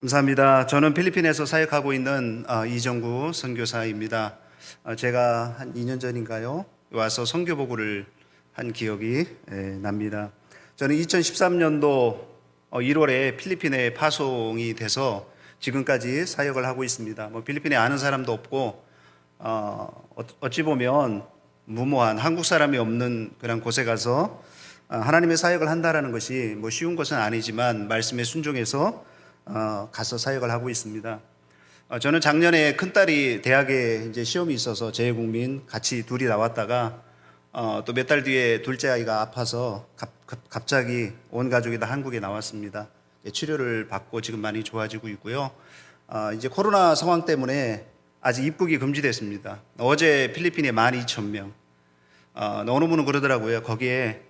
감사합니다. 저는 필리핀에서 사역하고 있는 이정구 선교사입니다. 제가 한 2년 전인가요? 와서 선교보고를 한 기억이 납니다. 저는 2013년도 1월에 필리핀에 파송이 돼서 지금까지 사역을 하고 있습니다. 필리핀에 아는 사람도 없고 어찌 보면 무모한 한국 사람이 없는 그런 곳에 가서 하나님의 사역을 한다라는 것이 쉬운 것은 아니지만 말씀에 순종해서 가서 사역을 하고 있습니다. 저는 작년에 큰딸이 대학에 이제 시험이 있어서 재외국민 같이 둘이 나왔다가 또 몇 달 뒤에 둘째 아이가 아파서 갑자기 온 가족이 다 한국에 나왔습니다. 치료를 받고 지금 많이 좋아지고 있고요. 이제 코로나 상황 때문에 아직 입국이 금지됐습니다. 어제 필리핀에 12,000명. 어느 분은 그러더라고요. 거기에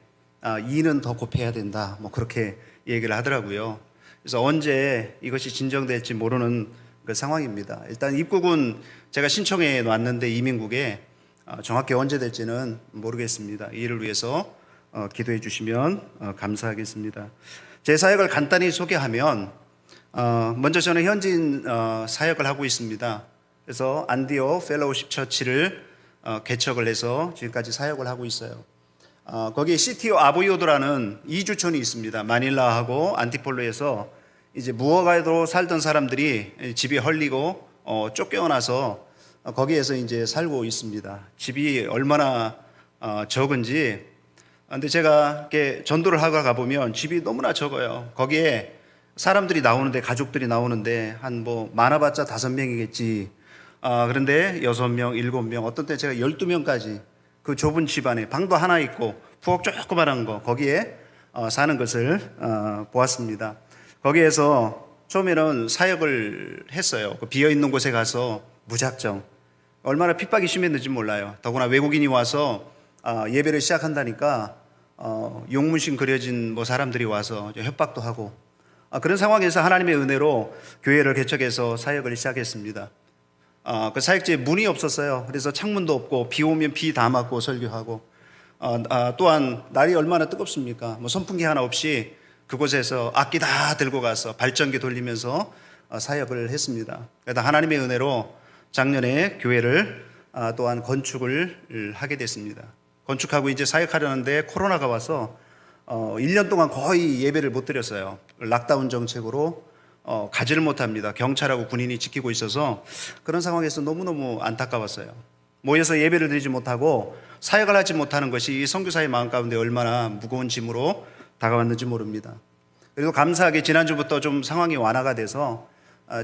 2는 더 곱해야 된다. 그렇게 얘기를 하더라고요. 그래서 언제 이것이 진정될지 모르는 그 상황입니다. 일단 입국은 제가 신청해 놨는데 이민국에 정확히 언제 될지는 모르겠습니다. 이 일을 위해서 기도해 주시면 감사하겠습니다. 제 사역을 간단히 소개하면 먼저 저는 현지인 사역을 하고 있습니다. 그래서 안디오 펠로우십 처치를 개척을 해서 지금까지 사역을 하고 있어요. 거기에 시티오 아보이오도라는 이주촌이 있습니다. 마닐라하고 안티폴로에서 이제 무허가로 살던 사람들이 집이 헐리고 쫓겨나서 거기에서 이제 살고 있습니다. 집이 얼마나 적은지. 근데 제가 이렇게 전도를 하고 가보면 집이 너무나 적어요. 거기에 사람들이 나오는데, 가족들이 나오는데 한 많아봤자 5명이겠지. 그런데 6명, 7명, 어떤 때 제가 12명까지 그 좁은 집안에 방도 하나 있고 부엌 조그만한 거 거기에 사는 것을 보았습니다. 거기에서 처음에는 사역을 했어요. 그 비어있는 곳에 가서 무작정 얼마나 핍박이 심했는지 몰라요. 더구나 외국인이 와서 예배를 시작한다니까 용문신 그려진 사람들이 와서 협박도 하고 그런 상황에서 하나님의 은혜로 교회를 개척해서 사역을 시작했습니다. 그 사역지에 문이 없었어요. 그래서 창문도 없고 비 오면 비 다 맞고 설교하고 또한 날이 얼마나 뜨겁습니까? 선풍기 하나 없이 그곳에서 악기 다 들고 가서 발전기 돌리면서 사역을 했습니다. 그래서 하나님의 은혜로 작년에 교회를 또한 건축을 하게 됐습니다. 건축하고 이제 사역하려는데 코로나가 와서 1년 동안 거의 예배를 못 드렸어요. 락다운 정책으로 가지를 못합니다. 경찰하고 군인이 지키고 있어서 그런 상황에서 너무너무 안타까웠어요. 모여서 예배를 드리지 못하고 사역을 하지 못하는 것이 이 선교사의 마음 가운데 얼마나 무거운 짐으로 다가왔는지 모릅니다. 그리고 감사하게 지난주부터 좀 상황이 완화가 돼서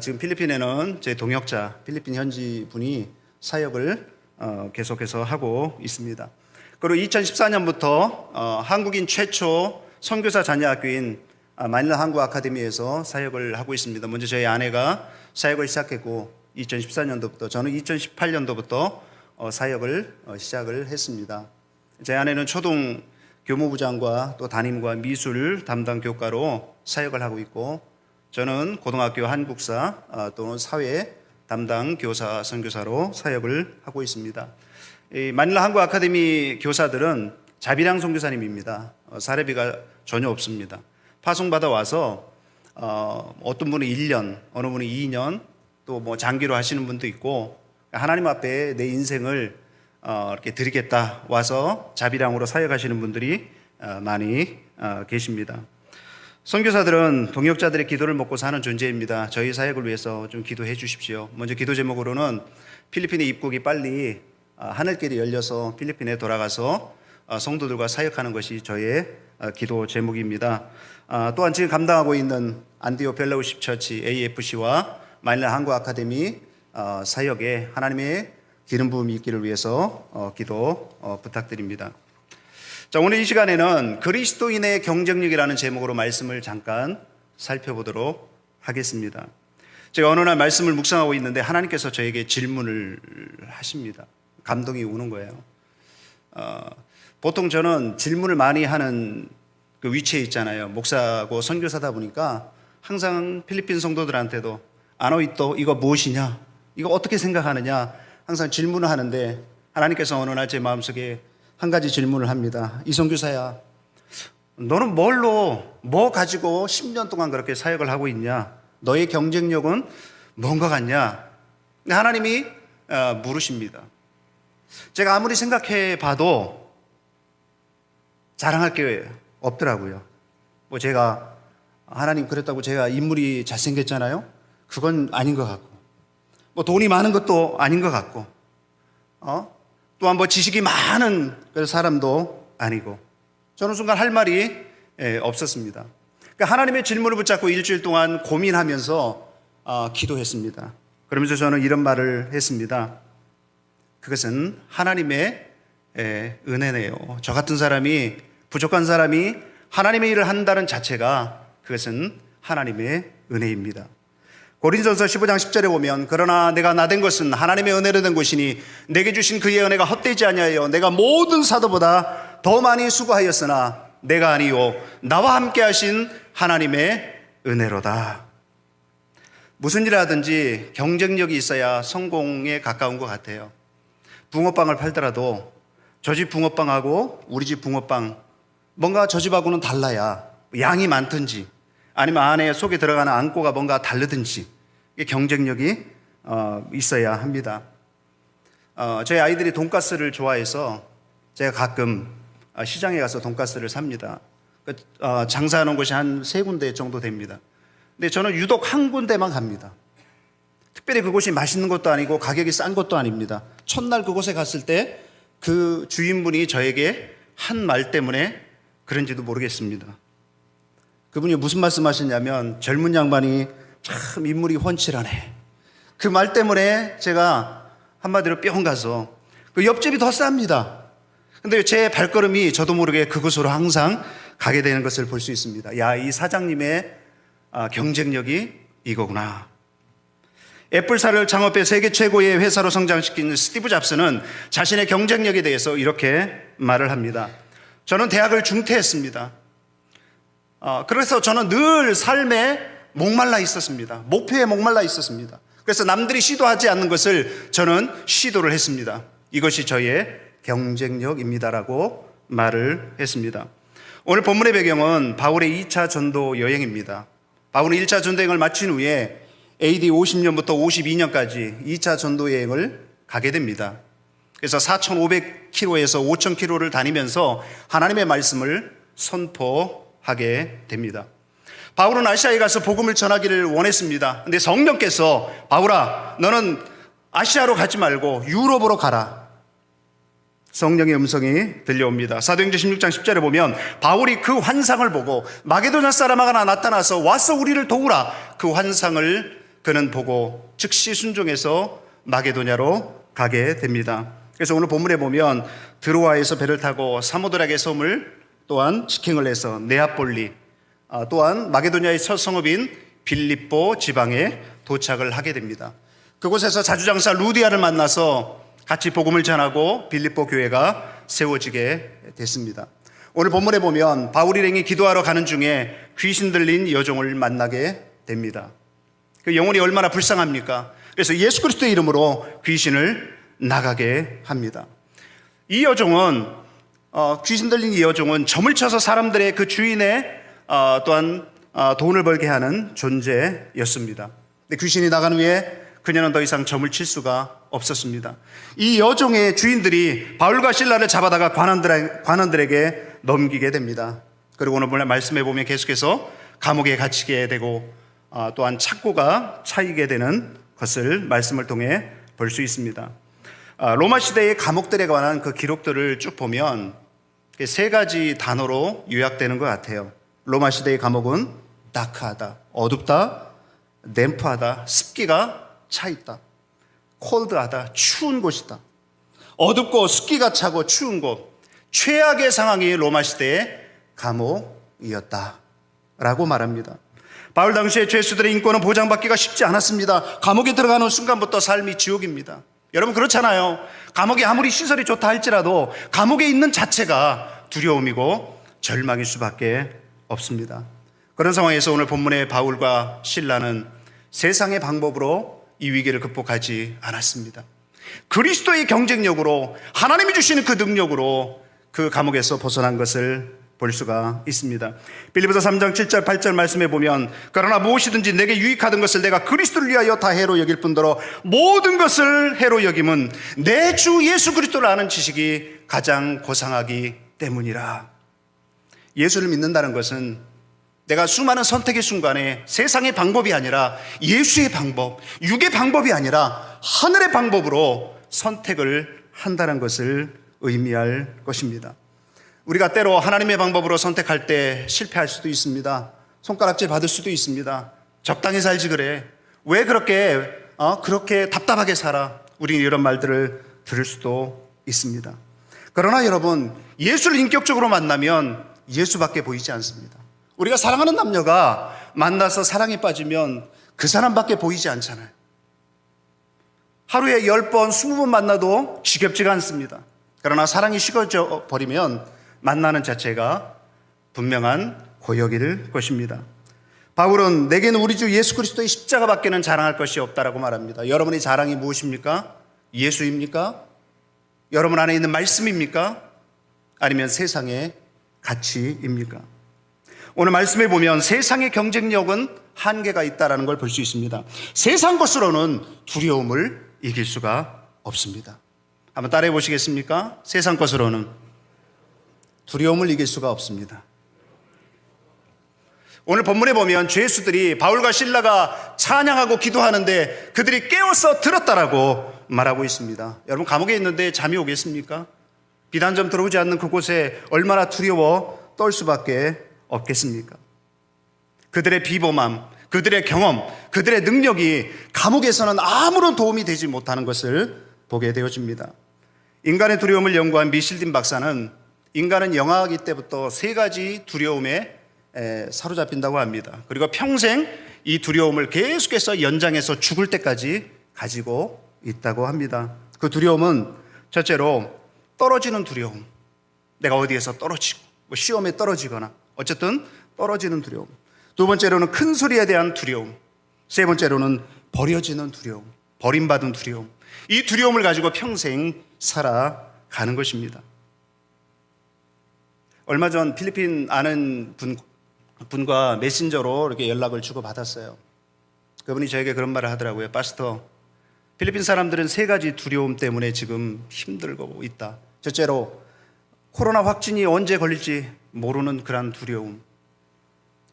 지금 필리핀에는 제 동역자 필리핀 현지 분이 사역을 계속해서 하고 있습니다. 그리고 2014년부터 한국인 최초 선교사 자녀학교인 마닐라 한국 아카데미에서 사역을 하고 있습니다. 먼저 저희 아내가 사역을 시작했고 2014년도부터 저는 2018년도부터 사역을 시작을 했습니다. 제 아내는 초등 교무부장과 또 담임과 미술 담당 교과로 사역을 하고 있고 저는 고등학교 한국사 또는 사회 담당 교사 선교사로 사역을 하고 있습니다. 이 마닐라 한국 아카데미 교사들은 자비랑 선교사님입니다. 사례비가 전혀 없습니다. 파송받아 와서 어떤 분은 1년, 어느 분은 2년, 또 장기로 하시는 분도 있고 하나님 앞에 내 인생을 이렇게 드리겠다 와서 자비랑으로 사역하시는 분들이 많이 계십니다. 선교사들은 동역자들의 기도를 먹고 사는 존재입니다. 저희 사역을 위해서 좀 기도해 주십시오. 먼저 기도 제목으로는 필리핀의 입국이 빨리 하늘길이 열려서 필리핀에 돌아가서 성도들과 사역하는 것이 저의 기도 제목입니다. 또한 지금 감당하고 있는 안디오 펠로우십 처치 AFC와 마닐라 한국 아카데미 사역에 하나님의 기름 부음이 있기를 위해서 기도 부탁드립니다. 자, 오늘 이 시간에는 그리스도인의 경쟁력이라는 제목으로 말씀을 잠깐 살펴보도록 하겠습니다. 제가 어느 날 말씀을 묵상하고 있는데 하나님께서 저에게 질문을 하십니다. 감동이 오는 거예요. 보통 저는 질문을 많이 하는 그 위치에 있잖아요. 목사고 선교사다 보니까 항상 필리핀 성도들한테도 아노이또 이거 무엇이냐? 이거 어떻게 생각하느냐? 항상 질문을 하는데 하나님께서 어느 날 제 마음속에 한 가지 질문을 합니다. 이선교사야, 너는 뭐 가지고 10년 동안 그렇게 사역을 하고 있냐? 너의 경쟁력은 뭔가 같냐? 하나님이 물으십니다. 제가 아무리 생각해 봐도 자랑할 게 없더라고요. 뭐 제가 하나님 그랬다고 제가 인물이 잘생겼잖아요. 그건 아닌 것 같고, 뭐 돈이 많은 것도 아닌 것 같고, 또한 뭐 지식이 많은 사람도 아니고, 저는 순간 할 말이 없었습니다. 그러니까 하나님의 질문을 붙잡고 일주일 동안 고민하면서 기도했습니다. 그러면서 저는 이런 말을 했습니다. 그것은 하나님의 은혜네요. 저 같은 사람이, 부족한 사람이 하나님의 일을 한다는 자체가 그것은 하나님의 은혜입니다. 고린도전서 15장 10절에 보면 그러나 내가 나된 것은 하나님의 은혜로 된 것이니 내게 주신 그의 은혜가 헛되지 아니하여 내가 모든 사도보다 더 많이 수고하였으나 내가 아니요 나와 함께 하신 하나님의 은혜로다. 무슨 일을 하든지 경쟁력이 있어야 성공에 가까운 것 같아요. 붕어빵을 팔더라도 저 집 붕어빵하고 우리 집 붕어빵 뭔가 저 집하고는 달라야, 양이 많든지 아니면 안에 속에 들어가는 안고가 뭔가 다르든지 경쟁력이 있어야 합니다. 저희 아이들이 돈가스를 좋아해서 제가 가끔 시장에 가서 돈가스를 삽니다. 장사하는 곳이 한 3군데 정도 됩니다. 근데 저는 유독 한 군데만 갑니다. 특별히 그곳이 맛있는 것도 아니고 가격이 싼 것도 아닙니다. 첫날 그곳에 갔을 때 그 주인분이 저에게 한 말 때문에 그런지도 모르겠습니다. 그분이 무슨 말씀 하셨냐면, 젊은 양반이 참 인물이 훤칠하네. 그 말 때문에 제가 한마디로 뿅 가서 그 옆집이 더 쌉니다. 근데 제 발걸음이 저도 모르게 그곳으로 항상 가게 되는 것을 볼 수 있습니다. 야, 이 사장님의 경쟁력이 이거구나. 애플사를 창업해 세계 최고의 회사로 성장시킨 스티브 잡스는 자신의 경쟁력에 대해서 이렇게 말을 합니다. 저는 대학을 중퇴했습니다. 그래서 저는 늘 삶에 목말라 있었습니다. 목표에 목말라 있었습니다. 그래서 남들이 시도하지 않는 것을 저는 시도를 했습니다. 이것이 저의 경쟁력입니다라고 말을 했습니다. 오늘 본문의 배경은 바울의 2차 전도 여행입니다. 바울은 1차 전도 여행을 마친 후에 AD 50년부터 52년까지 2차 전도 여행을 가게 됩니다. 그래서 4,500km에서 5,000km를 다니면서 하나님의 말씀을 선포하게 됩니다. 바울은 아시아에 가서 복음을 전하기를 원했습니다. 근데 성령께서 바울아, 너는 아시아로 가지 말고 유럽으로 가라. 성령의 음성이 들려옵니다. 사도행전 16장 10절에 보면 바울이 그 환상을 보고 마게도냐 사람 하나 나타나서 와서 우리를 도우라. 그 환상을 그는 보고 즉시 순종해서 마게도냐로 가게 됩니다. 그래서 오늘 본문에 보면 드로아에서 배를 타고 사모드락의 섬을 또한 직행을 해서 네아폴리, 또한 마게도냐의 첫 성읍인 빌립보 지방에 도착을 하게 됩니다. 그곳에서 자주장사 루디아를 만나서 같이 복음을 전하고 빌립보 교회가 세워지게 됐습니다. 오늘 본문에 보면 바울 일행이 기도하러 가는 중에 귀신 들린 여종을 만나게 됩니다. 그 영혼이 얼마나 불쌍합니까? 그래서 예수 그리스도의 이름으로 귀신을 나가게 합니다. 이 여종은 귀신 들린 이 여종은 점을 쳐서 사람들의 그 주인의 또한 돈을 벌게 하는 존재였습니다. 근데 귀신이 나간 후에 그녀는 더 이상 점을 칠 수가 없었습니다. 이 여종의 주인들이 바울과 실라를 잡아다가 관원들에게 넘기게 됩니다. 그리고 오늘 말씀해 보면 계속해서 감옥에 갇히게 되고 또한 착고가 차이게 되는 것을 말씀을 통해 볼 수 있습니다. 로마 시대의 감옥들에 관한 그 기록들을 쭉 보면 3가지 단어로 요약되는 것 같아요. 로마 시대의 감옥은 다크하다, 어둡다, 댐프하다, 습기가 차 있다, 콜드하다, 추운 곳이다. 어둡고 습기가 차고 추운 곳, 최악의 상황이 로마 시대의 감옥이었다 라고 말합니다. 바울 당시의 죄수들의 인권은 보장받기가 쉽지 않았습니다. 감옥에 들어가는 순간부터 삶이 지옥입니다. 여러분 그렇잖아요. 감옥이 아무리 시설이 좋다 할지라도 감옥에 있는 자체가 두려움이고 절망일 수밖에 없습니다. 그런 상황에서 오늘 본문의 바울과 실라는 세상의 방법으로 이 위기를 극복하지 않았습니다. 그리스도의 경쟁력으로, 하나님이 주시는 그 능력으로 그 감옥에서 벗어난 것을 볼 수가 있습니다. 빌립보서 3장 7절 8절 말씀에 보면 그러나 무엇이든지 내게 유익하던 것을 내가 그리스도를 위하여 다 해로 여길 뿐더러 모든 것을 해로 여김은 내 주 예수 그리스도를 아는 지식이 가장 고상하기 때문이라. 예수를 믿는다는 것은 내가 수많은 선택의 순간에 세상의 방법이 아니라 예수의 방법, 육의 방법이 아니라 하늘의 방법으로 선택을 한다는 것을 의미할 것입니다. 우리가 때로 하나님의 방법으로 선택할 때 실패할 수도 있습니다. 손가락질 받을 수도 있습니다. 적당히 살지 그래. 왜 그렇게 답답하게 살아? 우리는 이런 말들을 들을 수도 있습니다. 그러나 여러분, 예수를 인격적으로 만나면 예수밖에 보이지 않습니다. 우리가 사랑하는 남녀가 만나서 사랑에 빠지면 그 사람밖에 보이지 않잖아요. 하루에 10번, 20번 만나도 지겹지가 않습니다. 그러나 사랑이 식어져 버리면 만나는 자체가 분명한 고역일 것입니다. 바울은 내게는 우리 주 예수 그리스도의 십자가밖에는 자랑할 것이 없다라고 말합니다. 여러분의 자랑이 무엇입니까? 예수입니까? 여러분 안에 있는 말씀입니까? 아니면 세상의 가치입니까? 오늘 말씀에 보면 세상의 경쟁력은 한계가 있다는 걸 볼 수 있습니다. 세상 것으로는 두려움을 이길 수가 없습니다. 한번 따라해 보시겠습니까? 세상 것으로는 두려움을 이길 수가 없습니다. 오늘 본문에 보면 죄수들이 바울과 실라가 찬양하고 기도하는데 그들이 깨어서 들었다라고 말하고 있습니다. 여러분, 감옥에 있는데 잠이 오겠습니까? 비단 좀 들어오지 않는 그곳에 얼마나 두려워 떨 수밖에 없겠습니까? 그들의 비범함, 그들의 경험, 그들의 능력이 감옥에서는 아무런 도움이 되지 못하는 것을 보게 되어집니다. 인간의 두려움을 연구한 미실딘 박사는 인간은 영아하기 때부터 3가지 두려움에 사로잡힌다고 합니다. 그리고 평생 이 두려움을 계속해서 연장해서 죽을 때까지 가지고 있다고 합니다. 그 두려움은 첫째로 떨어지는 두려움. 내가 어디에서 떨어지고 시험에 떨어지거나 어쨌든 떨어지는 두려움. 두 번째로는 큰 소리에 대한 두려움. 세 번째로는 버려지는 두려움, 버림받은 두려움. 이 두려움을 가지고 평생 살아가는 것입니다. 얼마 전 필리핀 아는 분과 메신저로 이렇게 연락을 주고받았어요. 그분이 저에게 그런 말을 하더라고요. 파스터, 필리핀 사람들은 3가지 두려움 때문에 지금 힘들고 있다. 첫째로 코로나 확진이 언제 걸릴지 모르는 그런 두려움.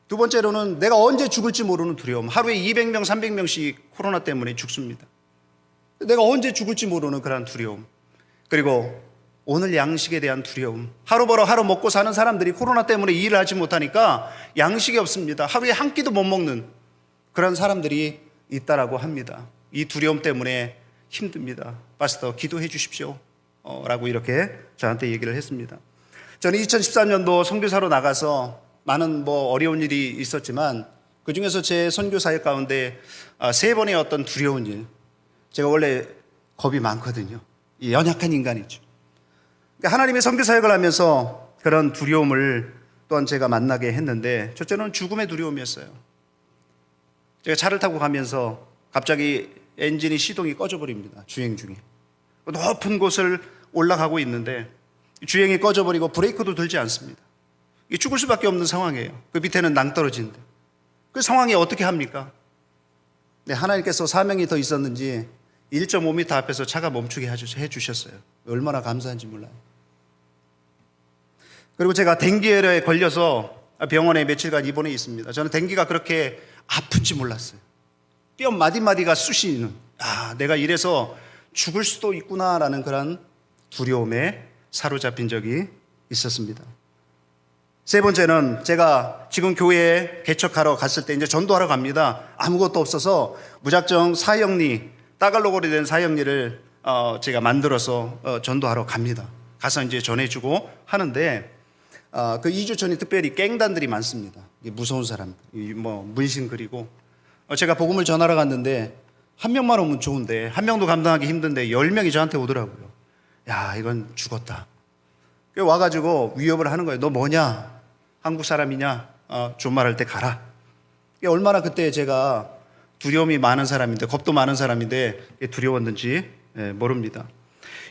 두 번째로는 내가 언제 죽을지 모르는 두려움. 하루에 200명, 300명씩 코로나 때문에 죽습니다. 내가 언제 죽을지 모르는 그런 두려움. 그리고 오늘 양식에 대한 두려움. 하루 벌어 하루 먹고 사는 사람들이 코로나 때문에 일을 하지 못하니까 양식이 없습니다. 하루에 한 끼도 못 먹는 그런 사람들이 있다라고 합니다. 이 두려움 때문에 힘듭니다. 파스터, 기도해 주십시오 라고 이렇게 저한테 얘기를 했습니다. 저는 2013년도 선교사로 나가서 많은 어려운 일이 있었지만 그 중에서 제 선교 사역 가운데 3번의 어떤 두려운 일. 제가 원래 겁이 많거든요. 연약한 인간이죠. 하나님의 선교 사역을 하면서 그런 두려움을 또한 제가 만나게 했는데, 첫째는 죽음의 두려움이었어요. 제가 차를 타고 가면서 갑자기 엔진이 시동이 꺼져버립니다. 주행 중에 높은 곳을 올라가고 있는데 주행이 꺼져버리고 브레이크도 들지 않습니다. 죽을 수밖에 없는 상황이에요. 그 밑에는 낭떠러지인데 그 상황이 어떻게 합니까? 네, 하나님께서 사명이 더 있었는지 1.5m 앞에서 차가 멈추게 해주셨어요. 얼마나 감사한지 몰라요. 그리고 제가 댕기열에 걸려서 병원에 며칠간 입원해 있습니다. 저는 댕기가 그렇게 아픈지 몰랐어요. 뼈 마디마디가 쑤시는, 내가 이래서 죽을 수도 있구나라는 그런 두려움에 사로잡힌 적이 있었습니다. 세 번째는 제가 지금 교회에 개척하러 갔을 때 이제 전도하러 갑니다. 아무것도 없어서 무작정 사형리, 따갈로그로 된 사형리를 제가 만들어서 전도하러 갑니다. 가서 이제 전해주고 하는데 그 2주 전에 특별히 갱단들이 많습니다. 무서운 사람들, 문신 그리고 제가 복음을 전하러 갔는데 한 명만 오면 좋은데 한 명도 감당하기 힘든데 10명이 저한테 오더라고요. 야, 이건 죽었다. 와가지고 위협을 하는 거예요. 너 뭐냐? 한국 사람이냐? 존말할 때 가라. 얼마나 그때 제가 두려움이 많은 사람인데, 겁도 많은 사람인데 두려웠는지 모릅니다.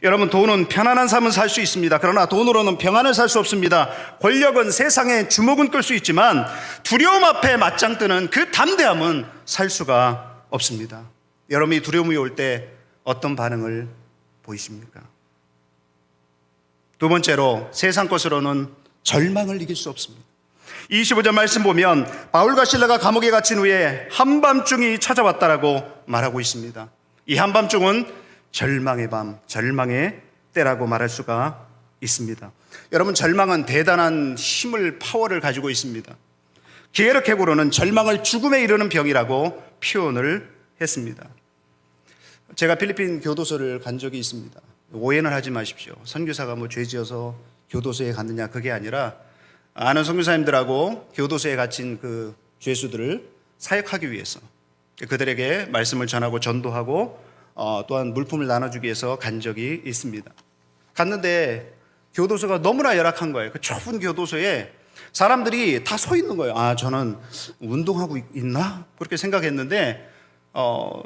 여러분, 돈은 편안한 삶을 살 수 있습니다. 그러나 돈으로는 평안을 살 수 없습니다. 권력은 세상에 주목은 끌 수 있지만 두려움 앞에 맞짱 뜨는 그 담대함은 살 수가 없습니다. 여러분이 두려움이 올 때 어떤 반응을 보이십니까? 두 번째로, 세상 것으로는 절망을 이길 수 없습니다. 25절 말씀 보면 바울과 실라가 감옥에 갇힌 후에 한밤중이 찾아왔다라고 말하고 있습니다. 이 한밤중은 절망의 밤, 절망의 때라고 말할 수가 있습니다. 여러분, 절망은 대단한 힘을, 파워를 가지고 있습니다. 게르케고르는 절망을 죽음에 이르는 병이라고 표현을 했습니다. 제가 필리핀 교도소를 간 적이 있습니다. 오해는 하지 마십시오. 선교사가 죄지어서 교도소에 갔느냐, 그게 아니라 아는 선교사님들하고 교도소에 갇힌 그 죄수들을 사역하기 위해서 그들에게 말씀을 전하고 전도하고 또한 물품을 나눠주기 위해서 간 적이 있습니다. 갔는데 교도소가 너무나 열악한 거예요. 그 좁은 교도소에 사람들이 다 서 있는 거예요. 저는 운동하고 있나? 그렇게 생각했는데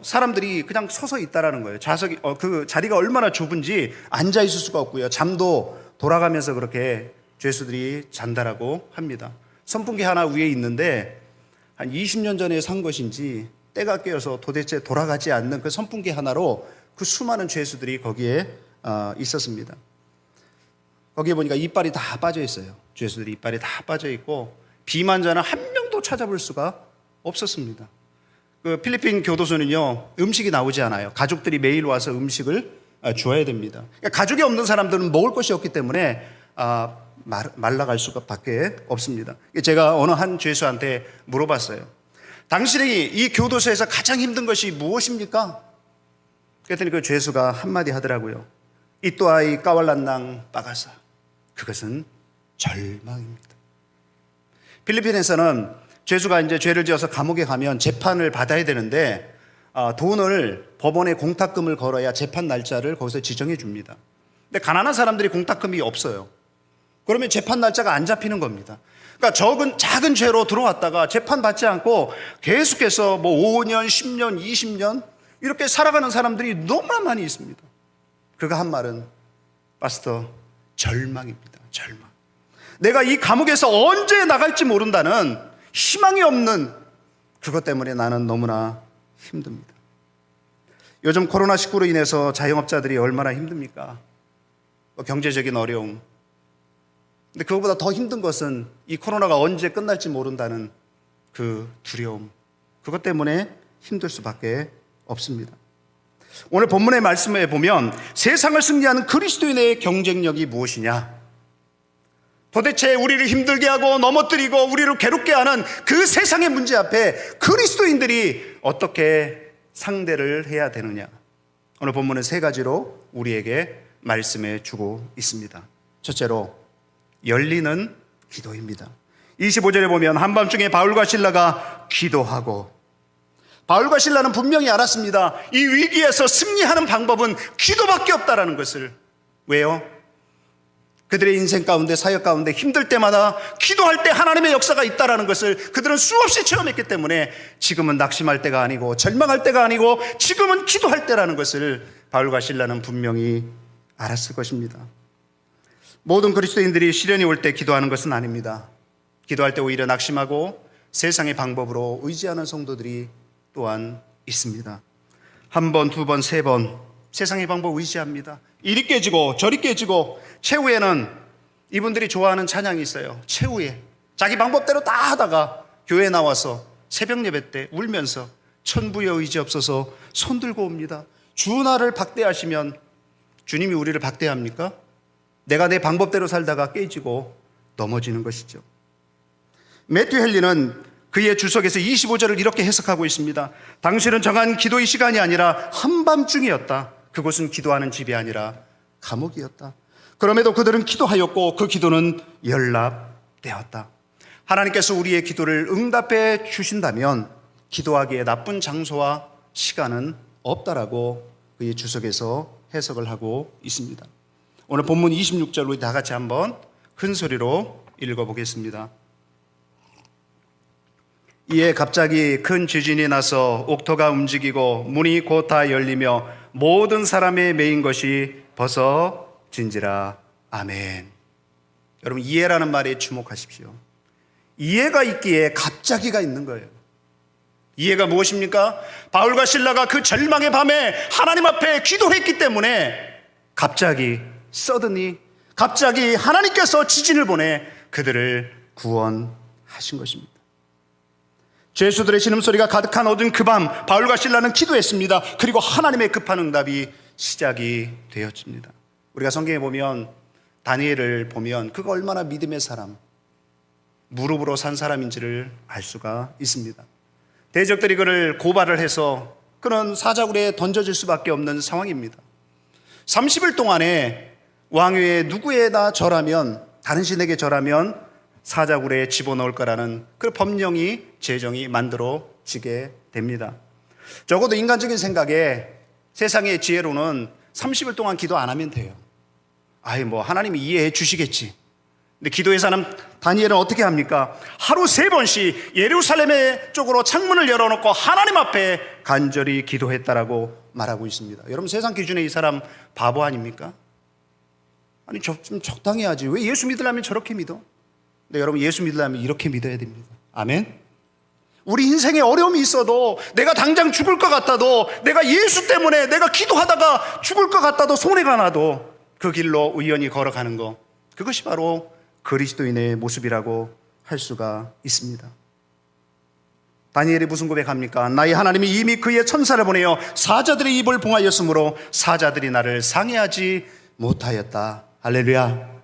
사람들이 그냥 서서 있다라는 거예요. 좌석이 그 자리가 얼마나 좁은지 앉아 있을 수가 없고요. 잠도 돌아가면서 그렇게 죄수들이 잔다라고 합니다. 선풍기 하나 위에 있는데 한 20년 전에 산 것인지 때가 깨어서 도대체 돌아가지 않는 그 선풍기 하나로 그 수많은 죄수들이 거기에 있었습니다. 거기에 보니까 이빨이 다 빠져 있어요. 죄수들이 이빨이 다 빠져 있고 비만자는 한 명도 찾아볼 수가 없었습니다. 그 필리핀 교도소는요, 음식이 나오지 않아요. 가족들이 매일 와서 음식을 주어야 됩니다. 그러니까 가족이 없는 사람들은 먹을 것이 없기 때문에 말라갈 수밖에 없습니다. 제가 어느 한 죄수한테 물어봤어요. 당신이 이 교도소에서 가장 힘든 것이 무엇입니까? 그랬더니 그 죄수가 한마디 하더라고요. 이또아이 까왈란낭 빠가사. 그것은 절망입니다. 필리핀에서는 죄수가 이제 죄를 지어서 감옥에 가면 재판을 받아야 되는데 돈을 법원에 공탁금을 걸어야 재판 날짜를 거기서 지정해 줍니다. 근데 가난한 사람들이 공탁금이 없어요. 그러면 재판 날짜가 안 잡히는 겁니다. 그러니까 작은 죄로 들어왔다가 재판 받지 않고 계속해서 5년, 10년, 20년 이렇게 살아가는 사람들이 너무나 많이 있습니다. 그가 한 말은 파스터, 절망입니다. 절망. 내가 이 감옥에서 언제 나갈지 모른다는 희망이 없는 그것 때문에 나는 너무나 힘듭니다. 요즘 코로나19로 인해서 자영업자들이 얼마나 힘듭니까? 경제적인 어려움. 근데 그것보다 더 힘든 것은 이 코로나가 언제 끝날지 모른다는 그 두려움. 그것 때문에 힘들 수밖에 없습니다. 오늘 본문의 말씀에 보면 세상을 승리하는 그리스도인의 경쟁력이 무엇이냐? 도대체 우리를 힘들게 하고 넘어뜨리고 우리를 괴롭게 하는 그 세상의 문제 앞에 그리스도인들이 어떻게 상대를 해야 되느냐? 오늘 본문은 세 가지로 우리에게 말씀해 주고 있습니다. 첫째로 열리는 기도입니다. 25절에 보면 한밤중에 바울과 실라가 기도하고, 바울과 실라는 분명히 알았습니다. 이 위기에서 승리하는 방법은 기도밖에 없다라는 것을. 왜요? 그들의 인생 가운데, 사역 가운데 힘들 때마다 기도할 때 하나님의 역사가 있다라는 것을 그들은 수없이 체험했기 때문에 지금은 낙심할 때가 아니고 절망할 때가 아니고 지금은 기도할 때라는 것을 바울과 실라는 분명히 알았을 것입니다. 모든 그리스도인들이 시련이 올 때 기도하는 것은 아닙니다. 기도할 때 오히려 낙심하고 세상의 방법으로 의지하는 성도들이 또한 있습니다. 한 번, 두 번, 세 번 세상의 방법 의지합니다. 이리 깨지고 저리 깨지고, 최후에는 이분들이 좋아하는 찬양이 있어요. 최후에 자기 방법대로 다 하다가 교회에 나와서 새벽 예배 때 울면서 천부의 의지 없어서 손 들고 옵니다. 주 나를 박대하시면 주님이 우리를 박대합니까? 내가 내 방법대로 살다가 깨지고 넘어지는 것이죠. 매튜 헨리는 그의 주석에서 25절을 이렇게 해석하고 있습니다. 당신은 정한 기도의 시간이 아니라 한밤중이었다. 그곳은 기도하는 집이 아니라 감옥이었다. 그럼에도 그들은 기도하였고 그 기도는 연락되었다. 하나님께서 우리의 기도를 응답해 주신다면 기도하기에 나쁜 장소와 시간은 없다라고 그의 주석에서 해석을 하고 있습니다. 오늘 본문 26절 우리 다 같이 한번 큰 소리로 읽어보겠습니다. 이에 갑자기 큰 지진이 나서 옥토가 움직이고 문이 곧 다 열리며 모든 사람의 매인 것이 벗어진지라. 아멘. 여러분, 이해라는 말에 주목하십시오. 이해가 있기에 갑자기가 있는 거예요. 이해가 무엇입니까? 바울과 실라가 그 절망의 밤에 하나님 앞에 기도했기 때문에 갑자기 서든이 갑자기 하나님께서 지진을 보내 그들을 구원하신 것입니다. 죄수들의 신음소리가 가득한 어두운 그 밤, 바울과 실라는 기도했습니다. 그리고 하나님의 급한 응답이 시작이 되었습니다. 우리가 성경에 보면 다니엘을 보면 그가 얼마나 믿음의 사람, 무릎으로 산 사람인지를 알 수가 있습니다. 대적들이 그를 고발을 해서 그는 사자굴에 던져질 수밖에 없는 상황입니다. 30일 동안에 왕위에 누구에다 절하면, 다른 신에게 절하면 사자굴에 집어넣을 거라는 그 법령이, 제정이 만들어지게 됩니다. 적어도 인간적인 생각에, 세상의 지혜로는 30일 동안 기도 안 하면 돼요. 하나님이 이해해 주시겠지. 근데 기도의 사람 다니엘은 어떻게 합니까? 하루 3번씩 예루살렘의 쪽으로 창문을 열어놓고 하나님 앞에 간절히 기도했다라고 말하고 있습니다. 여러분, 세상 기준에 이 사람 바보 아닙니까? 좀 적당히 하지. 왜 예수 믿으려면 저렇게 믿어? 근데 여러분, 예수 믿으려면 이렇게 믿어야 됩니다. 아멘? 우리 인생에 어려움이 있어도, 내가 당장 죽을 것 같아도, 내가 예수 때문에 내가 기도하다가 죽을 것 같아도, 손해가 나도 그 길로 의연히 걸어가는 거, 그것이 바로 그리스도인의 모습이라고 할 수가 있습니다. 다니엘이 무슨 고백합니까? 나의 하나님이 이미 그의 천사를 보내어 사자들의 입을 봉하였으므로 사자들이 나를 상해하지 못하였다. 할렐루야.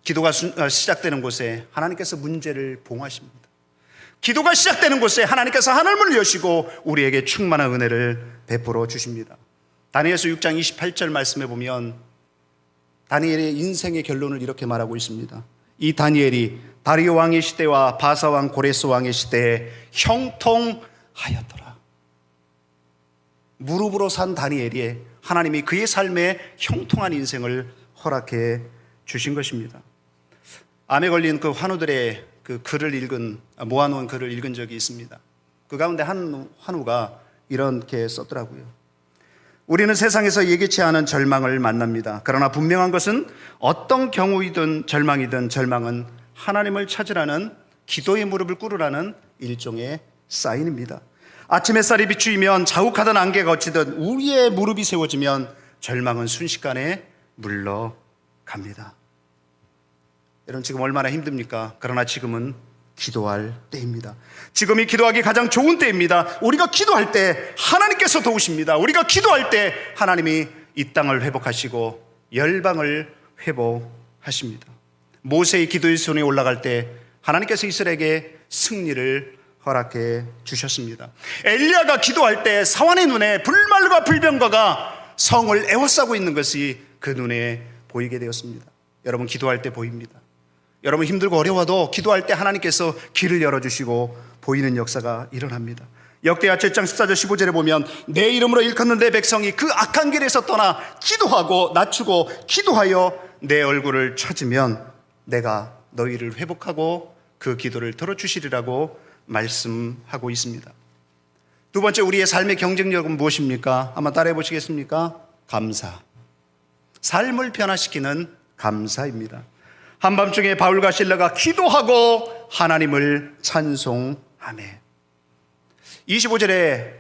기도가 시작되는 곳에 하나님께서 문제를 봉하십니다. 기도가 시작되는 곳에 하나님께서 하늘문을 여시고 우리에게 충만한 은혜를 베풀어 주십니다. 다니엘서 6장 28절 말씀에 보면 다니엘의 인생의 결론을 이렇게 말하고 있습니다. 이 다니엘이 다리오 왕의 시대와 바사 왕 고레스 왕의 시대에 형통하였더라. 무릎으로 산 다니엘이 하나님이 그의 삶에 형통한 인생을 허락해 주신 것입니다. 암에 걸린 그 환우들의 그 글을 모아놓은 글을 읽은 적이 있습니다. 그 가운데 한 환우가 이렇게 썼더라고요. 우리는 세상에서 예기치 않은 절망을 만납니다. 그러나 분명한 것은 어떤 경우이든 절망은 하나님을 찾으라는, 기도의 무릎을 꿇으라는 일종의 사인입니다. 아침 햇살이 비추이면 자욱하던 안개가 걷히듯 우리의 무릎이 세워지면 절망은 순식간에 물러갑니다. 여러분, 지금 얼마나 힘듭니까? 그러나 지금은 기도할 때입니다. 지금이 기도하기 가장 좋은 때입니다. 우리가 기도할 때 하나님께서 도우십니다. 우리가 기도할 때 하나님이 이 땅을 회복하시고 열방을 회복하십니다. 모세의 기도의 손이 올라갈 때 하나님께서 이스라엘에게 승리를 허락해 주셨습니다. 엘리야가 기도할 때 사환의 눈에 불말과 불병거가 성을 에워싸고 있는 것이 그 눈에 보이게 되었습니다. 여러분, 기도할 때 보입니다. 여러분, 힘들고 어려워도 기도할 때 하나님께서 길을 열어주시고 보이는 역사가 일어납니다. 역대하 7장 14절 15절에 보면 내 이름으로 일컫는 내 백성이 그 악한 길에서 떠나 기도하고 낮추고 기도하여 내 얼굴을 찾으면 내가 너희를 회복하고 그 기도를 들어주시리라고 말씀하고 있습니다. 두 번째, 우리의 삶의 경쟁력은 무엇입니까? 한번 따라해 보시겠습니까? 감사. 삶을 변화시키는 감사입니다. 한밤중에 바울과 실라가 기도하고 하나님을 찬송하네. 25절에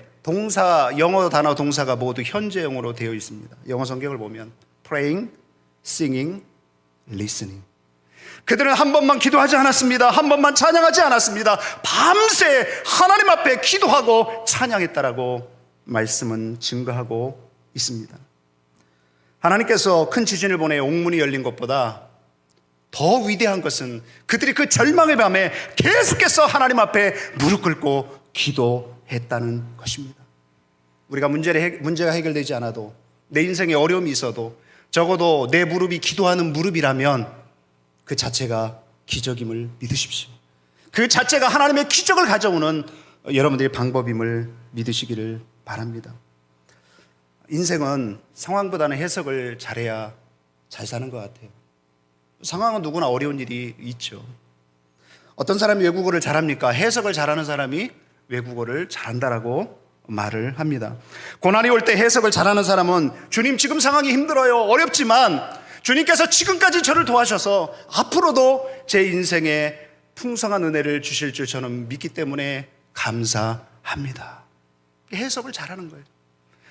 영어 단어 동사가 모두 현재형으로 되어 있습니다. 영어 성경을 보면 praying, singing, listening. 그들은 한 번만 기도하지 않았습니다. 한 번만 찬양하지 않았습니다. 밤새 하나님 앞에 기도하고 찬양했다라고 말씀은 증거하고 있습니다. 하나님께서 큰 지진을 보내 옥문이 열린 것보다 더 위대한 것은 그들이 그 절망의 밤에 계속해서 하나님 앞에 무릎 꿇고 기도했다는 것입니다. 우리가 문제가 해결되지 않아도, 내 인생에 어려움이 있어도 적어도 내 무릎이 기도하는 무릎이라면 그 자체가 기적임을 믿으십시오. 그 자체가 하나님의 기적을 가져오는 여러분들의 방법임을 믿으시기를 바랍니다. 인생은 상황보다는 해석을 잘해야 잘 사는 것 같아요. 상황은 누구나 어려운 일이 있죠. 어떤 사람이 외국어를 잘합니까? 해석을 잘하는 사람이 외국어를 잘한다라고 말을 합니다. 고난이 올 때 해석을 잘하는 사람은 주님 지금 상황이 힘들어요, 어렵지만 주님께서 지금까지 저를 도와셔서 앞으로도 제 인생에 풍성한 은혜를 주실 줄 저는 믿기 때문에 감사합니다. 해석을 잘하는 거예요.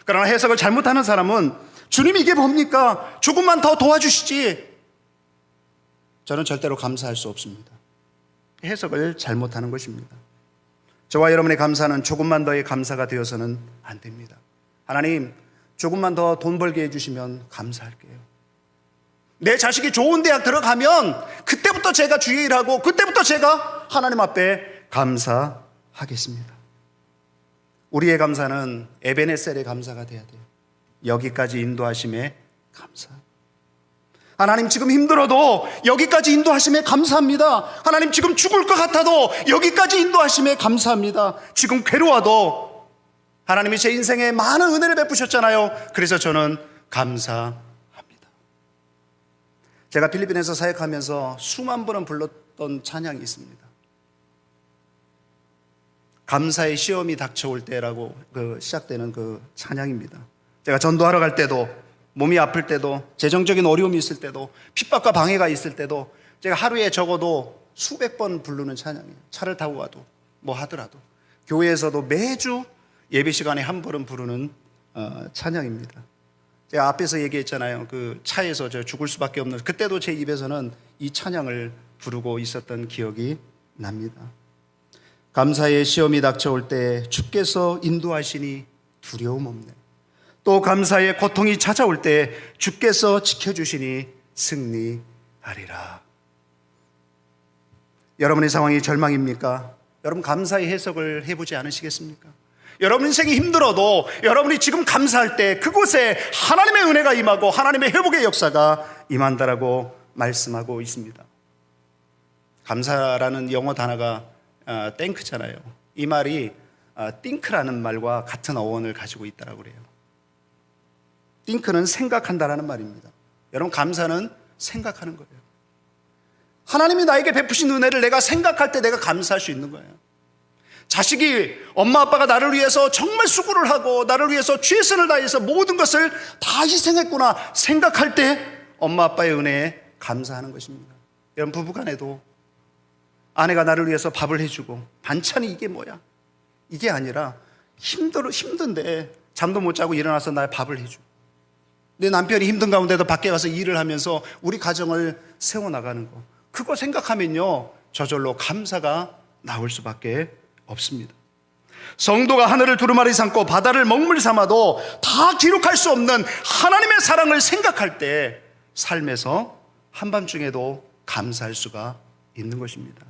그러나 해석을 잘못하는 사람은 주님 이게 뭡니까? 조금만 더 도와주시지. 저는 절대로 감사할 수 없습니다. 해석을 잘못하는 것입니다. 저와 여러분의 감사는 조금만 더의 감사가 되어서는 안 됩니다. 하나님, 조금만 더 돈 벌게 해주시면 감사할게요. 내 자식이 좋은 대학 들어가면 그때부터 제가 주의 일하고 그때부터 제가 하나님 앞에 감사하겠습니다. 우리의 감사는 에베네셀의 감사가 돼야 돼요. 여기까지 인도하심에 감사. 하나님 지금 힘들어도 여기까지 인도하심에 감사합니다. 하나님 지금 죽을 것 같아도 여기까지 인도하심에 감사합니다. 지금 괴로워도 하나님이 제 인생에 많은 은혜를 베푸셨잖아요. 그래서 저는 감사합니다. 제가 필리핀에서 사역하면서 수만 번은 불렀던 찬양이 있습니다. 감사의 시험이 닥쳐올 때라고 시작되는 그 찬양입니다. 제가 전도하러 갈 때도, 몸이 아플 때도, 재정적인 어려움이 있을 때도, 핍박과 방해가 있을 때도 제가 하루에 적어도 수백 번 부르는 찬양이에요. 차를 타고 가도 뭐 하더라도 교회에서도 매주 예배 시간에 한 번은 부르는 찬양입니다. 제가 앞에서 얘기했잖아요. 그 차에서 저 죽을 수밖에 없는, 그때도 제 입에서는 이 찬양을 부르고 있었던 기억이 납니다. 감사의 시험이 닥쳐올 때 주께서 인도하시니 두려움 없네. 또 감사의 고통이 찾아올 때 주께서 지켜주시니 승리하리라. 여러분의 상황이 절망입니까? 여러분 감사의 해석을 해보지 않으시겠습니까? 여러분 인생이 힘들어도 여러분이 지금 감사할 때 그곳에 하나님의 은혜가 임하고 하나님의 회복의 역사가 임한다라고 말씀하고 있습니다. 감사라는 영어 단어가 땡크잖아요. 이 말이 띵크라는 말과 같은 어원을 가지고 있다고 그래요. 띵크는 생각한다라는 말입니다. 여러분 감사는 생각하는 거예요. 하나님이 나에게 베푸신 은혜를 내가 생각할 때 내가 감사할 수 있는 거예요. 자식이 엄마 아빠가 나를 위해서 정말 수고를 하고 나를 위해서 최선을 다해서 모든 것을 다 희생했구나 생각할 때 엄마 아빠의 은혜에 감사하는 것입니다. 여러분 부부간에도 아내가 나를 위해서 밥을 해주고 반찬이 이게 뭐야? 이게 아니라 힘든데 잠도 못 자고 일어나서 날 밥을 해주고 내 남편이 힘든 가운데도 밖에 가서 일을 하면서 우리 가정을 세워나가는 거, 그거 생각하면요 저절로 감사가 나올 수밖에 없습니다. 성도가 하늘을 두루마리 삼고 바다를 먹물 삼아도 다 기록할 수 없는 하나님의 사랑을 생각할 때 삶에서 한밤중에도 감사할 수가 있는 것입니다.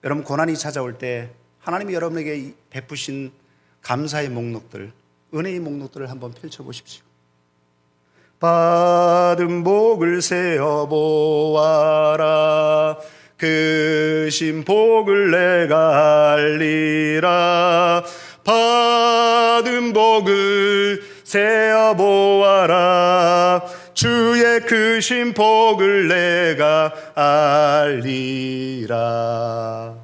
여러분 고난이 찾아올 때 하나님이 여러분에게 베푸신 감사의 목록들, 은혜의 목록들을 한번 펼쳐보십시오. 받은 복을 세어보아라. 그 신복을 내가 알리라. 받은 복을 세어보아라. 주의 그 신복을 내가 알리라.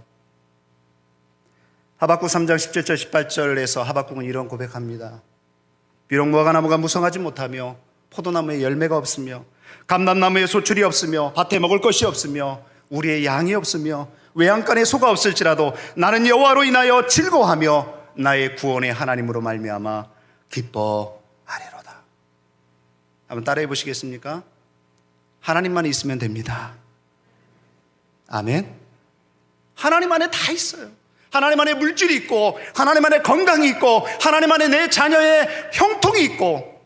하박국 3장 17절 18절에서 하박국은 이런 고백합니다. 비록 무화과나무가 무성하지 못하며 포도나무에 열매가 없으며 감람나무에 소출이 없으며 밭에 먹을 것이 없으며 우리의 양이 없으며 외양간에 소가 없을지라도 나는 여호와로 인하여 즐거워하며 나의 구원의 하나님으로 말미암아 기뻐하리로다. 한번 따라해 보시겠습니까? 하나님만 있으면 됩니다. 아멘. 하나님 안에 다 있어요. 하나님 안에 물질이 있고 하나님 안에 건강이 있고 하나님 안에 내 자녀의 형통이 있고,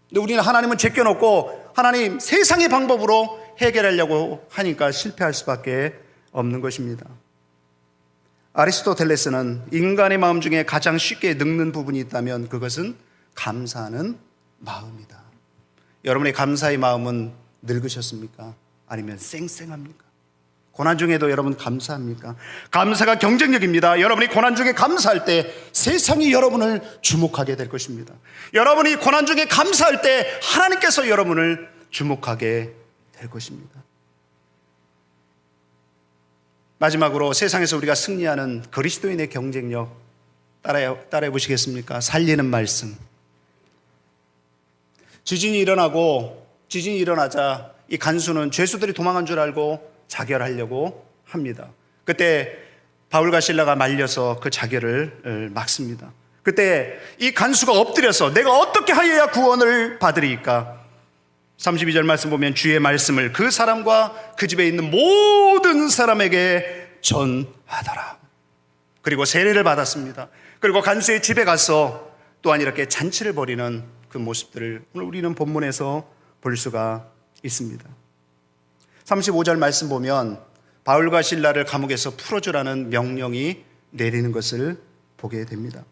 근데 우리는 하나님은 제껴놓고 하나님 세상의 방법으로 해결하려고 하니까 실패할 수밖에 없는 것입니다. 아리스토텔레스는 인간의 마음 중에 가장 쉽게 늙는 부분이 있다면 그것은 감사하는 마음이다. 여러분의 감사의 마음은 늙으셨습니까? 아니면 쌩쌩합니까? 고난 중에도 여러분 감사합니까? 감사가 경쟁력입니다. 여러분이 고난 중에 감사할 때 세상이 여러분을 주목하게 될 것입니다. 여러분이 고난 중에 감사할 때 하나님께서 여러분을 주목하게 될 것입니다. 마지막으로 세상에서 우리가 승리하는 그리스도인의 경쟁력 따라해 보시겠습니까? 살리는 말씀. 지진이 일어나자 이 간수는 죄수들이 도망간 줄 알고 자결하려고 합니다. 그때 바울과 실라가 말려서 그 자결을 막습니다. 그때 이 간수가 엎드려서 내가 어떻게 하여야 구원을 받으리까? 32절 말씀 보면 주의 말씀을 그 사람과 그 집에 있는 모든 사람에게 전하더라. 그리고 세례를 받았습니다. 그리고 간수의 집에 가서 또한 이렇게 잔치를 벌이는 그 모습들을 오늘 우리는 본문에서 볼 수가 있습니다. 35절 말씀 보면 바울과 실라를 감옥에서 풀어주라는 명령이 내리는 것을 보게 됩니다.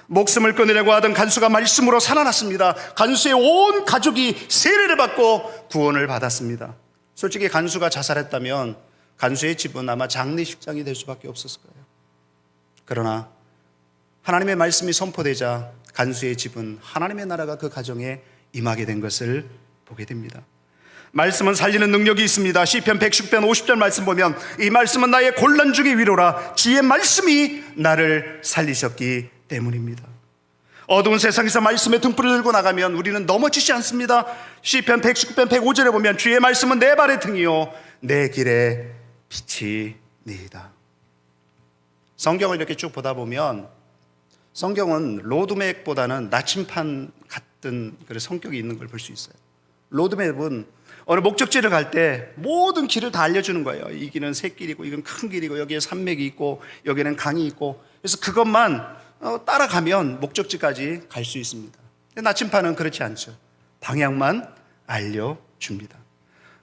목숨을 끊으려고 하던 간수가 말씀으로 살아났습니다. 간수의 온 가족이 세례를 받고 구원을 받았습니다. 솔직히 간수가 자살했다면 간수의 집은 아마 장례식장이 될 수밖에 없었을 거예요. 그러나 하나님의 말씀이 선포되자 간수의 집은 하나님의 나라가 그 가정에 임하게 된 것을 보게 됩니다. 말씀은 살리는 능력이 있습니다. 시편 110편 50절 말씀 보면 이 말씀은 나의 곤란 중의 위로라. 주의 말씀이 나를 살리셨기 때문입니다. 어두운 세상에서 말씀의 등불을 들고 나가면 우리는 넘어지지 않습니다. 시편 119편 105절에 보면 주의 말씀은 내 발의 등이요 내 길의 빛이니이다. 성경을 이렇게 쭉 보다 보면 성경은 로드맵보다는 나침판 같은 그런 성격이 있는 걸 볼 수 있어요. 로드맵은 어느 목적지를 갈 때 모든 길을 다 알려주는 거예요. 이 길은 샛길이고 이건 큰 길이고 여기에 산맥이 있고 여기는 강이 있고, 그래서 그것만 따라가면 목적지까지 갈 수 있습니다. 근데 나침판은 그렇지 않죠. 방향만 알려줍니다.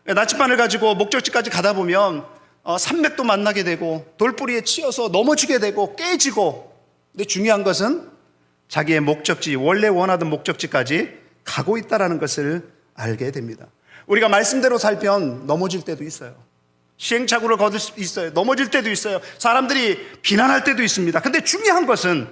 나침판을 가지고 목적지까지 가다 보면 산맥도 만나게 되고 돌뿌리에 치여서 넘어지게 되고 깨지고, 근데 중요한 것은 자기의 목적지, 원래 원하던 목적지까지 가고 있다는 것을 알게 됩니다. 우리가 말씀대로 살면 넘어질 때도 있어요. 시행착오를 거둘 수 있어요. 넘어질 때도 있어요. 사람들이 비난할 때도 있습니다. 근데 중요한 것은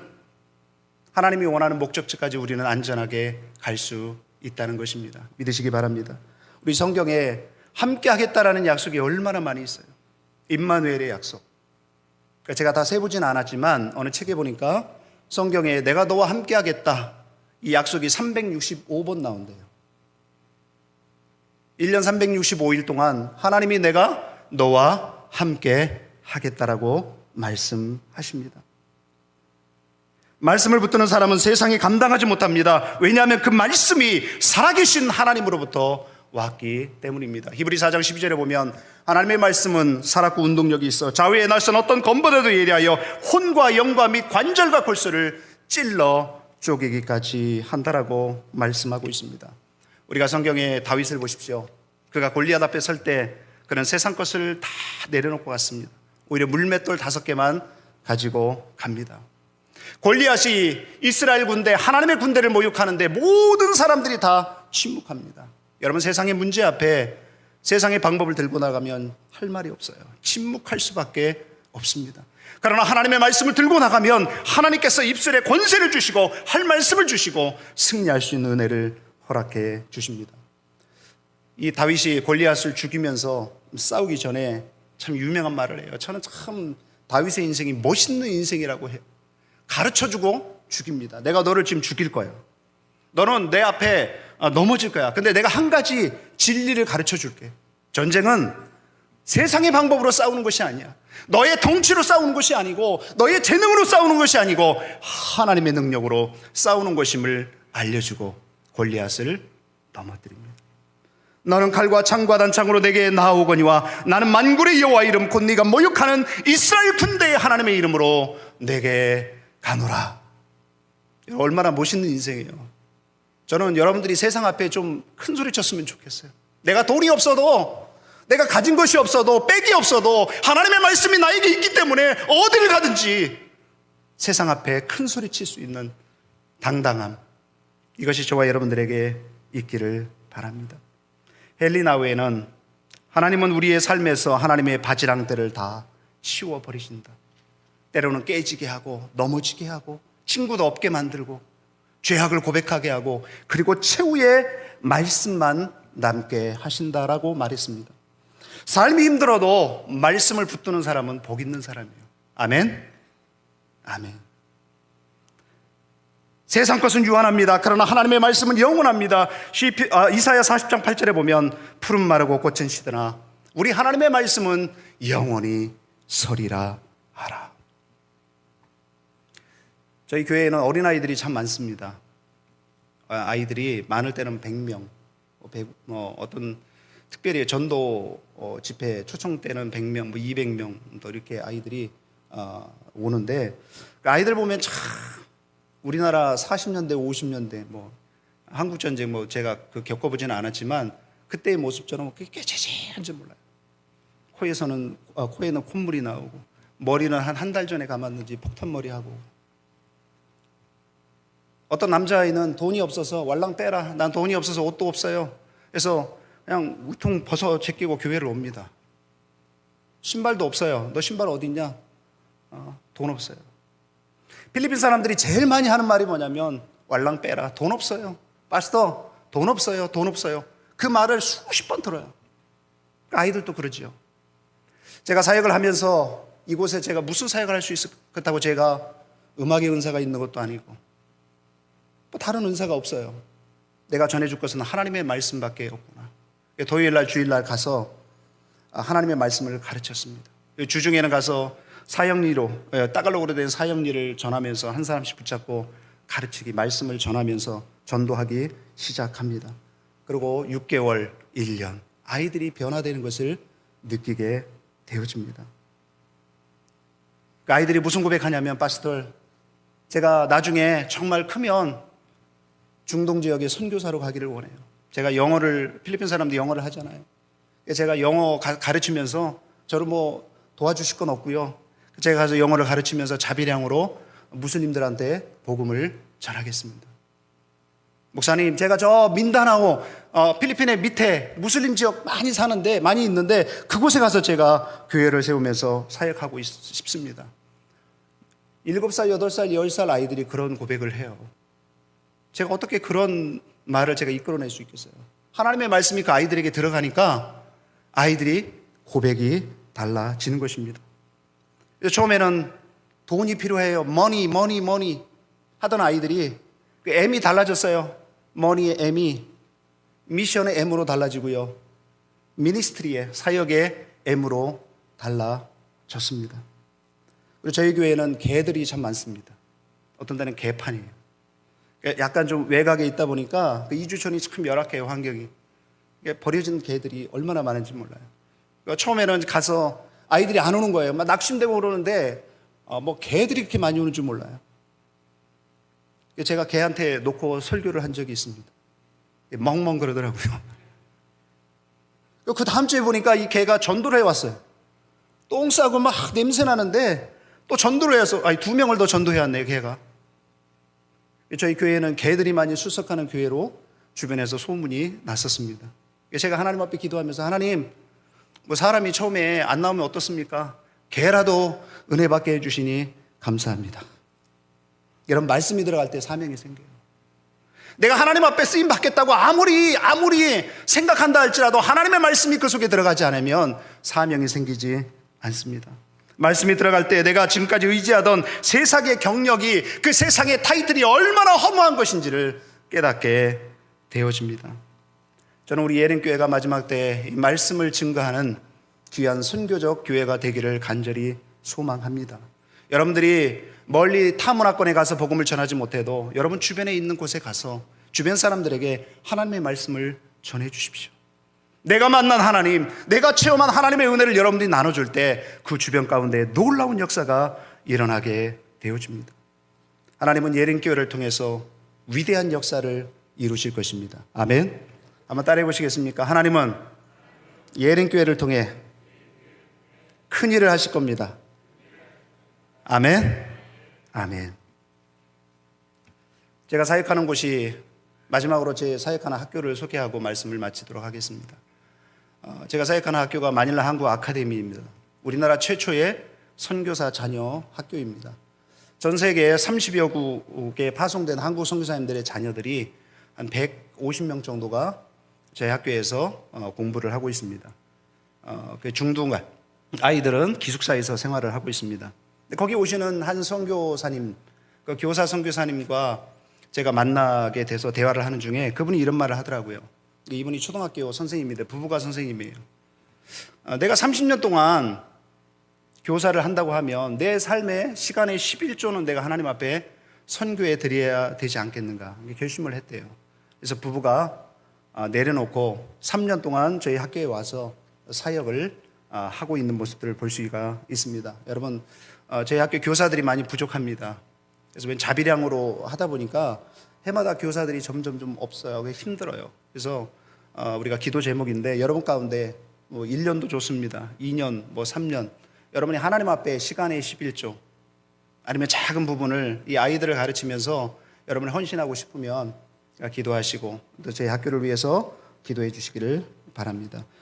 하나님이 원하는 목적지까지 우리는 안전하게 갈 수 있다는 것입니다. 믿으시기 바랍니다. 우리 성경에 함께 하겠다라는 약속이 얼마나 많이 있어요. 임마누엘의 약속. 제가 다 세보진 않았지만 어느 책에 보니까 성경에 내가 너와 함께 하겠다, 이 약속이 365번 나온대요. 1년 365일 동안 하나님이 내가 너와 함께 하겠다라고 말씀하십니다. 말씀을 붙드는 사람은 세상이 감당하지 못합니다. 왜냐하면 그 말씀이 살아계신 하나님으로부터 왔기 때문입니다. 히브리 4장 12절에 보면 하나님의 말씀은 살았고 운동력이 있어 좌우에 날선 어떤 검보다도 예리하여 혼과 영과 및 관절과 골수를 찔러 쪼개기까지 한다라고 말씀하고 있습니다. 우리가 성경에 다윗을 보십시오. 그가 골리앗 앞에 설 때 그는 세상 것을 다 내려놓고 갔습니다. 오히려 물맷돌 5개만 가지고 갑니다. 골리앗이 이스라엘 군대, 하나님의 군대를 모욕하는데 모든 사람들이 다 침묵합니다. 여러분, 세상의 문제 앞에 세상의 방법을 들고 나가면 할 말이 없어요. 침묵할 수밖에 없습니다. 그러나 하나님의 말씀을 들고 나가면 하나님께서 입술에 권세를 주시고 할 말씀을 주시고 승리할 수 있는 은혜를 허락해 주십니다. 이 다윗이 골리앗을 죽이면서 싸우기 전에 참 유명한 말을 해요. 저는 참 다윗의 인생이 멋있는 인생이라고 해요. 가르쳐주고 죽입니다. 내가 너를 지금 죽일 거예요. 너는 내 앞에 넘어질 거야. 근데 내가 한 가지 진리를 가르쳐 줄게. 전쟁은 세상의 방법으로 싸우는 것이 아니야. 너의 덩치로 싸우는 것이 아니고 너의 재능으로 싸우는 것이 아니고 하나님의 능력으로 싸우는 것임을 알려주고 골리앗을 넘어뜨립니다. 너는 칼과 창과 단창으로 내게 나아오거니와 나는 만군의 여호와 이름 곧 네가 모욕하는 이스라엘 군대의 하나님의 이름으로 내게 가노라. 얼마나 멋있는 인생이에요. 저는 여러분들이 세상 앞에 좀 큰 소리 쳤으면 좋겠어요. 내가 돈이 없어도, 내가 가진 것이 없어도, 백이 없어도 하나님의 말씀이 나에게 있기 때문에 어디를 가든지 세상 앞에 큰 소리 칠 수 있는 당당함, 이것이 저와 여러분들에게 있기를 바랍니다. 헬리나우에는 하나님은 우리의 삶에서 하나님의 바지랑들을 다 치워버리신다. 때로는 깨지게 하고 넘어지게 하고 친구도 없게 만들고 죄악을 고백하게 하고 그리고 최후의 말씀만 남게 하신다라고 말했습니다. 삶이 힘들어도 말씀을 붙드는 사람은 복 있는 사람이에요. 아멘? 아멘. 세상 것은 유한합니다. 그러나 하나님의 말씀은 영원합니다. 이사야 40장 8절에 보면 푸른 마르고 꽃은 시드나 우리 하나님의 말씀은 영원히 서리라 하라. 저희 교회에는 어린아이들이 참 많습니다. 아이들이 많을 때는 100명, 어떤 특별히 전도 집회 초청 때는 100명, 200명 또 이렇게 아이들이 오는데 아이들 보면 참 우리나라 40년대, 50년대 한국 전쟁 제가 겪어보지는 않았지만 그때의 모습처럼 그게 재재한지 몰라요. 코에는 콧물이 나오고 머리는 한 달 전에 감았는지 폭탄머리 하고 어떤 남자아이는 돈이 없어서 왈랑 빼라. 난 돈이 없어서 옷도 없어요. 그래서 그냥 우통 벗어 제끼고 교회를 옵니다. 신발도 없어요. 너 신발 어디 있냐? 돈 없어요. 필리핀 사람들이 제일 많이 하는 말이 뭐냐면 왈랑 빼라. 돈 없어요. 파스터 돈 없어요. 돈 없어요. 그 말을 수십 번 들어요. 아이들도 그러지요. 제가 사역을 하면서 이곳에 제가 무슨 사역을 할 수 있겠다고 제가 음악의 은사가 있는 것도 아니고 다른 은사가 없어요. 내가 전해줄 것은 하나님의 말씀밖에 없구나. 토요일날 주일날 가서 하나님의 말씀을 가르쳤습니다. 주중에는 가서 사형리로 따갈로그로 된 사형리를 전하면서 한 사람씩 붙잡고 가르치기 말씀을 전하면서 전도하기 시작합니다. 그리고 6개월, 1년 아이들이 변화되는 것을 느끼게 되어집니다. 그 아이들이 무슨 고백하냐면 파스tor 제가 나중에 정말 크면 중동 지역에 선교사로 가기를 원해요. 제가 필리핀 사람도 영어를 하잖아요. 제가 영어 가르치면서 저를 도와주실 건 없고요. 제가 가서 영어를 가르치면서 자비량으로 무슬림들한테 복음을 전하겠습니다. 목사님, 제가 저 민다나오 필리핀의 밑에 무슬림 지역 많이 있는데 그곳에 가서 제가 교회를 세우면서 사역하고 싶습니다. 7살, 8살, 10살 아이들이 그런 고백을 해요. 제가 어떻게 그런 말을 제가 이끌어낼 수 있겠어요? 하나님의 말씀이 그 아이들에게 들어가니까 아이들이 고백이 달라지는 것입니다. 처음에는 돈이 필요해요. 머니 하던 아이들이 그 M이 달라졌어요. 머니의 M이 미션의 M으로 달라지고요. 미니스트리의 사역의 M으로 달라졌습니다. 그리고 저희 교회는 개들이 참 많습니다. 어떤 데는 개판이에요. 약간 좀 외곽에 있다 보니까 그 이주촌이 참 열악해요. 환경이. 버려진 개들이 얼마나 많은지 몰라요. 처음에는 가서 아이들이 안 오는 거예요. 막 낙심되고 그러는데 개들이 그렇게 많이 오는 줄 몰라요. 제가 개한테 놓고 설교를 한 적이 있습니다. 멍멍 그러더라고요. 그 다음 주에 보니까 이 개가 전도를 해왔어요. 똥 싸고 막 냄새 나는데 또 전도를 해서 2명을 더 전도해 왔네요. 개가. 저희 교회는 개들이 많이 출석하는 교회로 주변에서 소문이 났었습니다. 제가 하나님 앞에 기도하면서 하나님, 사람이 처음에 안 나오면 어떻습니까? 개라도 은혜 받게 해주시니 감사합니다. 이런 말씀이 들어갈 때 사명이 생겨요. 내가 하나님 앞에 쓰임 받겠다고 아무리 생각한다 할지라도 하나님의 말씀이 그 속에 들어가지 않으면 사명이 생기지 않습니다. 말씀이 들어갈 때 내가 지금까지 의지하던 세상의 경력이 그 세상의 타이틀이 얼마나 허무한 것인지를 깨닫게 되어집니다. 저는 우리 예린교회가 마지막 때 이 말씀을 증거하는 귀한 선교적 교회가 되기를 간절히 소망합니다. 여러분들이 멀리 타문화권에 가서 복음을 전하지 못해도 여러분 주변에 있는 곳에 가서 주변 사람들에게 하나님의 말씀을 전해 주십시오. 내가 만난 하나님, 내가 체험한 하나님의 은혜를 여러분들이 나눠줄 때 그 주변 가운데 놀라운 역사가 일어나게 되어집니다. 하나님은 예린교회를 통해서 위대한 역사를 이루실 것입니다. 아멘. 한번 따라해 보시겠습니까? 하나님은 예린교회를 통해 큰 일을 하실 겁니다. 아멘. 아멘. 제가 사역하는 곳이 마지막으로 제 사역하는 학교를 소개하고 말씀을 마치도록 하겠습니다. 제가 사역하는 학교가 마닐라 한국 아카데미입니다. 우리나라 최초의 선교사 자녀 학교입니다. 전 세계 30여 국에 파송된 한국 선교사님들의 자녀들이 한 150명 정도가 저희 학교에서 공부를 하고 있습니다. 그 중등 아이들은 기숙사에서 생활을 하고 있습니다. 거기 오시는 한 선교사님, 그 교사 선교사님과 제가 만나게 돼서 대화를 하는 중에 그분이 이런 말을 하더라고요. 이분이 초등학교 선생님인데 부부가 선생님이에요. 내가 30년 동안 교사를 한다고 하면 내 삶의 시간의 11조는 내가 하나님 앞에 선교해 드려야 되지 않겠는가 결심을 했대요. 그래서 부부가 내려놓고 3년 동안 저희 학교에 와서 사역을 하고 있는 모습들을 볼 수가 있습니다. 여러분, 저희 학교 교사들이 많이 부족합니다. 그래서 자비량으로 하다 보니까 해마다 교사들이 점점 좀 없어요. 그게 힘들어요. 그래서 우리가 기도 제목인데 여러분 가운데 1년도 좋습니다. 2년, 3년 여러분이 하나님 앞에 시간의 11조 아니면 작은 부분을 이 아이들을 가르치면서 여러분이 헌신하고 싶으면 기도하시고 또 저희 학교를 위해서 기도해 주시기를 바랍니다.